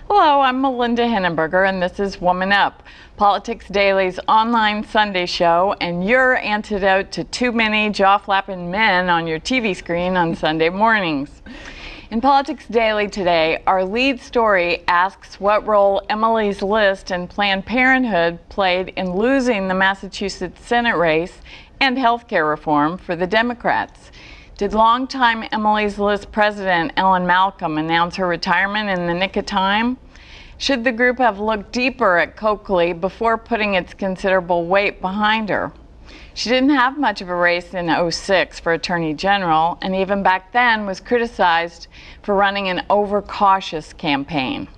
Hello, I'm Melinda Hinnenberger, and this is Woman Up, Politics Daily's online Sunday show, and your antidote to too many jaw-flapping men on your TV screen on Sunday mornings. In Politics Daily today, our lead story asks what role Emily's List and Planned Parenthood played in losing the Massachusetts Senate race and health care reform for the Democrats. Did longtime Emily's List president Ellen Malcolm announce her retirement in the nick of time? Should the group have looked deeper at Coakley before putting its considerable weight behind her? She didn't have much of a race in '06 for Attorney General, and even back then was criticized for running an overcautious campaign.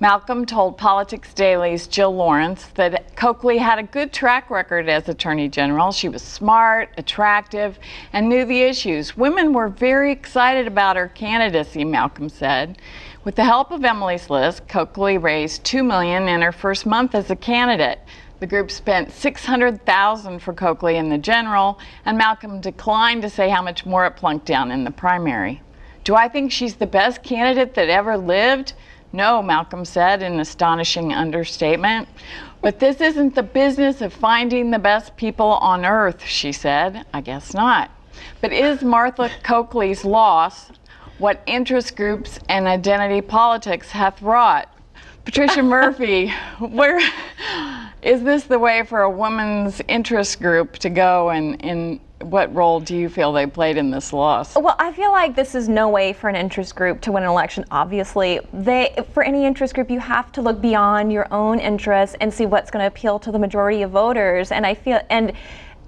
Malcolm told Politics Daily's Jill Lawrence that Coakley had a good track record as Attorney General. She was smart, attractive, and knew the issues. Women were very excited about her candidacy, Malcolm said. With the help of Emily's List, Coakley raised $2 million in her first month as a candidate. The group spent $600,000 for Coakley in the general, and Malcolm declined to say how much more it plunked down in the primary. Do I think she's the best candidate that ever lived? No, Malcolm said in astonishing understatement. But this isn't the business of finding the best people on earth, she said. I guess not. But is Martha Coakley's loss what interest groups and identity politics hath wrought? Patricia Murphy, where is this the way for a woman's interest group to go, and in what role do you feel they played in this loss? Well, I feel like this is no way for an interest group to win an election. Obviously, for any interest group, you have to look beyond your own interests and see what's going to appeal to the majority of voters. And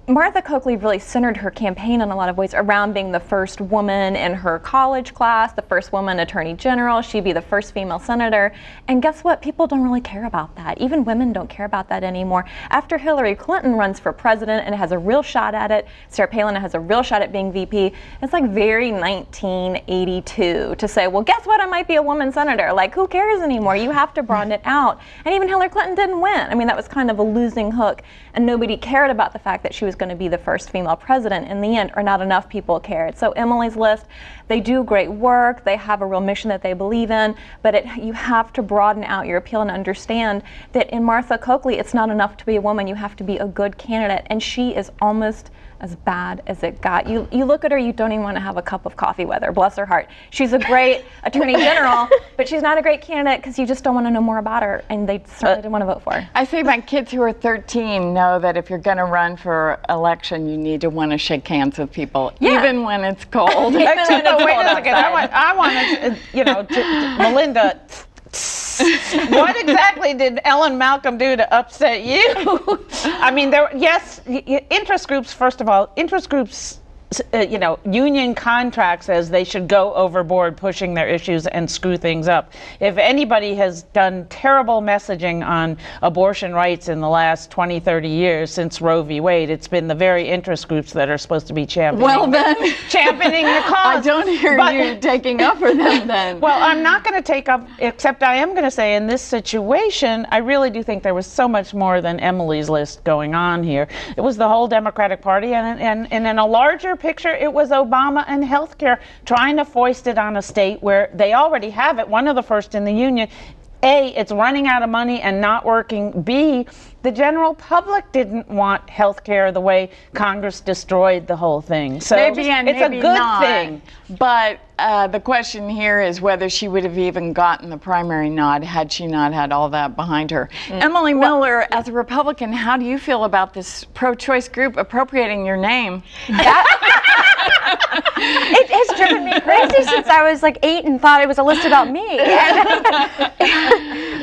Martha Coakley really centered her campaign in a lot of ways around being the first woman in her college class, the first woman attorney general. She'd be the first female senator. And guess what? People don't really care about that. Even women don't care about that anymore. After Hillary Clinton runs for president and has a real shot at it, Sarah Palin has a real shot at being VP, it's like very 1982 to say, well, guess what? I might be a woman senator. Like, who cares anymore? You have to broaden it out. And even Hillary Clinton didn't win. I mean, that was kind of a losing hook. And nobody cared about the fact that she was going to be the first female president in the end, or not enough people cared. So Emily's List, they do great work, they have a real mission that they believe in, but you have to broaden out your appeal and understand that in Martha Coakley, it's not enough to be a woman, you have to be a good candidate, and she is almost as bad as it got. You look at her, you don't even want to have a cup of coffee with her, bless her heart. She's a great attorney general, but she's not a great candidate because you just don't want to know more about her, and they certainly didn't want to vote for her. I say my kids who are 13 know that if you're going to run for election, you need to want to shake hands with people, even when it's cold. Wait a second, I want to, Melinda, what exactly did Ellen Malcolm do to upset you? I mean, interest groups, first of all, union contract says they should go overboard pushing their issues and screw things up. If anybody has done terrible messaging on abortion rights in the last 20, 30 years since Roe v. Wade, it's been the very interest groups that are supposed to be championing the cause. I don't hear you taking up for them then. Well, I'm not going to take up, except I am going to say in this situation, I really do think there was so much more than Emily's List going on here. It was the whole Democratic Party, and in a larger picture, it was Obama and healthcare trying to foist it on a state where they already have it, one of the first in the union. A, it's running out of money and not working. B, the general public didn't want health care the way Congress destroyed the whole thing. So it's a good thing. But the question here is whether she would have even gotten the primary nod had she not had all that behind her. Emily Miller, as a Republican, how do you feel about this pro-choice group appropriating your name? It has driven me crazy since I was like 8 and thought it was a list about me.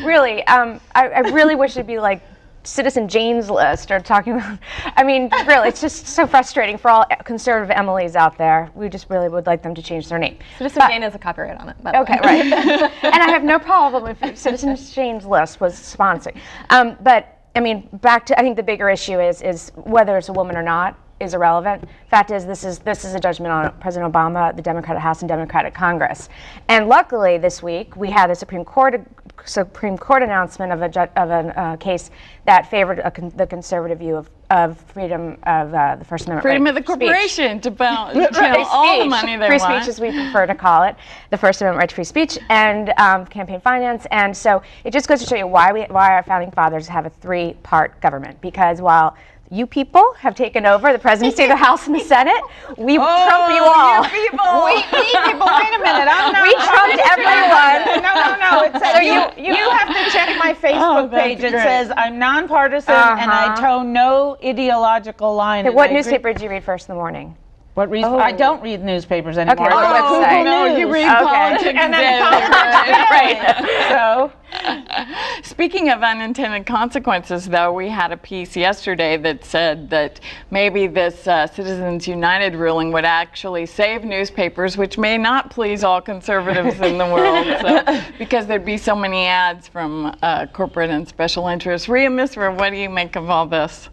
Really, I really wish it'd be like Citizen Jane's List or talking about, I mean, really, it's just so frustrating for all conservative Emilys out there. We just really would like them to change their name. Citizen Jane has a copyright on it, by the way. Okay, right. And I have no problem if Citizen Jane's List was sponsored. But, I mean, back to, I think the bigger issue is whether it's a woman or not is irrelevant. Fact is, this is a judgment on President Obama, the Democratic House, and Democratic Congress. And luckily, this week we had the Supreme Court announcement of a case that favored the conservative view freedom of the First Amendment. Freedom right of the to speech. corporation to channel all the money they free want. speech, as we prefer to call it, the First Amendment right to free speech, and campaign finance. And so it just goes to show you why our founding fathers have a three-part government. Because while you people have taken over the presidency of the House and the Senate, we trump you all. You people. We people, wait a minute. I'm not. We trumped everyone. No. It says you have to check my Facebook page. It says I'm nonpartisan and I toe no ideological line. Okay, what newspaper did you read first in the morning? What reason? I don't read newspapers anymore. Okay, I go to website. Google No, News. you read Okay. politics And then daily. right. So Speaking of unintended consequences, though, we had a piece yesterday that said that maybe this Citizens United ruling would actually save newspapers, which may not please all conservatives in the world, because there'd be so many ads from corporate and special interests. Rhea Misra, what do you make of all this?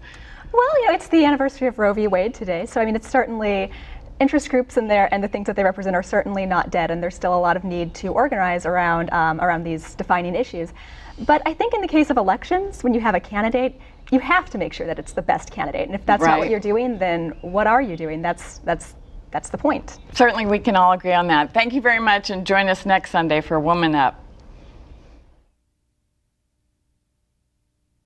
Well, it's the anniversary of Roe v. Wade today, so I mean, it's certainly interest groups in there and the things that they represent are certainly not dead, and there's still a lot of need to organize around these defining issues. But I think in the case of elections, when you have a candidate, you have to make sure that it's the best candidate, and if that's not what you're doing, then what are you doing? That's the point. Certainly, we can all agree on that. Thank you very much, and join us next Sunday for Woman Up.